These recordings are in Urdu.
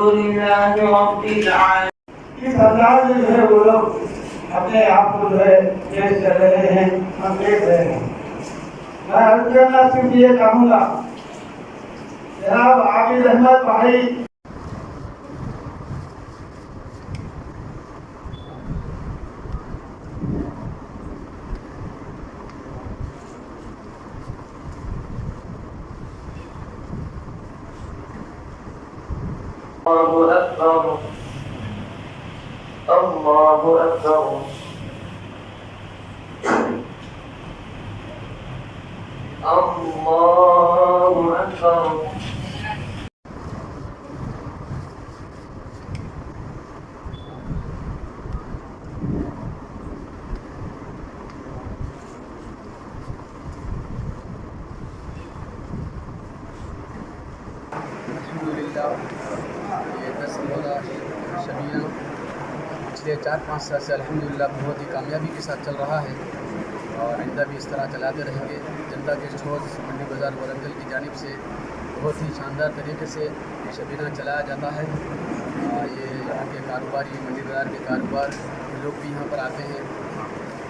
لله رب العالمين. اس انداز میں جو ہے وہ لوگ اپنے آپ کو جو ہے پیش کر رہے ہیں، ہم دیکھ رہے ہیں. میں عرض کرنا صرف یہ کہوں گا، جناب عابد احمد بھائی الله أكبر الله أكبر الله أكبر. الحمدللہ یہ 10 روزہ شبینہ پچھلے 4-5 سال سے الحمدللہ بہت ہی کامیابی کے ساتھ چل رہا ہے اور آئندہ بھی اس طرح چلاتے رہیں گے. جنتا گیسٹ ہاؤس منڈی بازار ورنگل کی جانب سے بہت ہی شاندار طریقے سے شبینہ چلایا جاتا ہے. یہ یہاں کے کاروباری، منڈی بازار کے کاروبار لوگ بھی یہاں پر آتے ہیں،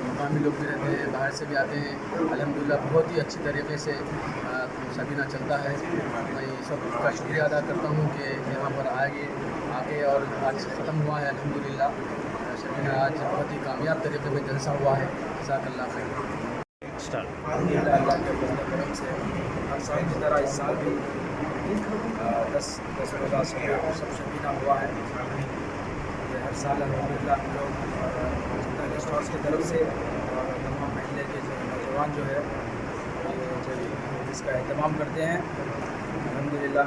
مقامی لوگ بھی رہتے ہیں، باہر سے بھی آتے ہیں. الحمدللہ بہت ہی اچھی طریقے سے شبینہ چلتا ہے. میں سب کا شکریہ ادا کرتا ہوں کہ یہاں پر آ کے اور آج ختم ہوا ہے. الحمدللہ شبینہ آج بہت ہی کامیاب طریقے میں جلسہ ہوا ہے. جزاک اللہ خیر. الحمدللہ اللہ کے فضل و کرم سے ہر سال کی طرح اس سال بھی 10 روزہ سب شبینہ ہوا ہے. یہ ہر سال الحمدللہ ہم لوگ جنتا گیسٹ ہاؤس کی طرف سے اور تمام محلے کے جو نوجوان جو ہے اس کا اہتمام کرتے ہیں. الحمدللہ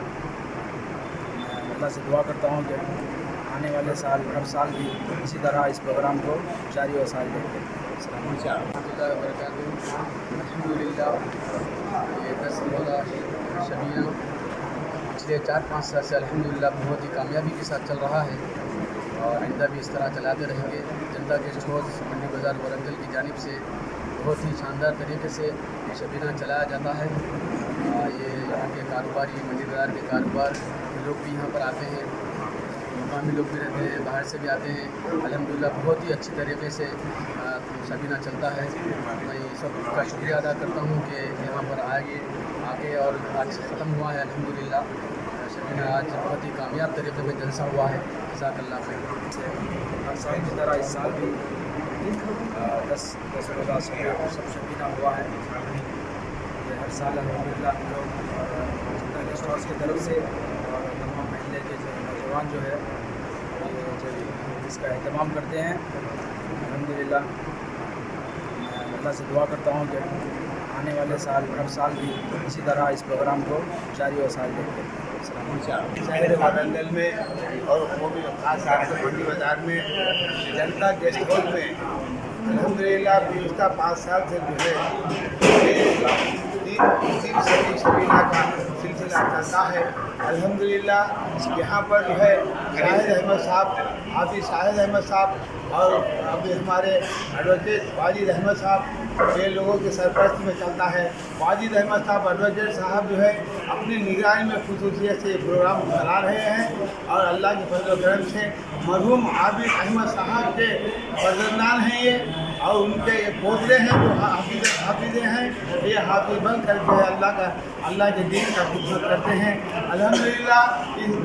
میں اللہ سے دعا کرتا ہوں کہ آنے والے سال ہر سال بھی اسی طرح اس پروگرام کو جاری و ساری رکھیں. السلام علیکم ورحمۃ اللہ وبرکاتہ. الحمدللہ یہ 10 روزہ شبینہ پچھلے 4-5 سال سے الحمدللہ بہت ہی کامیابی کے ساتھ چل رہا ہے اور آئندہ بھی اس طرح چلاتے رہیں گے. جنتا گیسٹ ہاؤس منڈی بازار ورنگل کی جانب سے بہت ہی شاندار طریقے سے شبینہ چلایا جاتا ہے. یہ یہاں کے کاروباری، منڈی بازار کے کاروبار لوگ بھی یہاں پر آتے ہیں، مقامی لوگ بھی رہتے ہیں، باہر سے بھی آتے ہیں. الحمدللہ بہت ہی اچھی طریقے سے شبینہ چلتا ہے. میں سب کا شکریہ ادا کرتا ہوں کہ یہاں پر آ کے اور آج ختم ہوا ہے. الحمدللہ شبینہ آج بہت ہی کامیاب طریقے میں جلسہ ہوا ہے. جزاک اللہ خیر. ہر سال کی طرح اس سال بھی 10 روزہ سب شبینہ ہوا ہے. یہ ہر سال الحمدللہ ہم لوگ جنتا گیسٹ ہاؤس کی طرف سے اور تمام محلے کے جو نوجوان جو ہے اس کا اہتمام کرتے ہیں. الحمدللہ میں اللہ سے دعا کرتا ہوں کہ آنے والے سال ہر سال بھی اسی طرح اس پروگرام کو جاری و ساری رکھیں. شہر ورنگل میں اور قومی خاص طور سے منڈی بازار میں جنتا گیسٹ ہاؤس میں الحمدللہ گزشتہ 5 سال سے جو ہے تین شبینہ کا سلسلہ چلتا ہے. الحمدللہ یہاں پر جو ہے شاہد احمد صاحب، حافظ شاہد احمد صاحب اور ابھی ہمارے ایڈوکیٹ واجد احمد صاحب یہ لوگوں کے سرپرستی میں چلتا ہے. واجد احمد صاحب ایڈوکیٹ صاحب جو ہے اپنی نگرانی میں خصوصیت سے یہ پروگرام چلا رہے ہیں اور اللہ کے فضل و کرم سے مرحوم عابد احمد صاحب کے فرزندان ہیں یہ اور ان کے یہ پوترے ہیں جو حافظ ہیں. یہ حافظ بن کر کے اللہ کے دین کا خدمت کرتے ہیں. الحمدللہ اس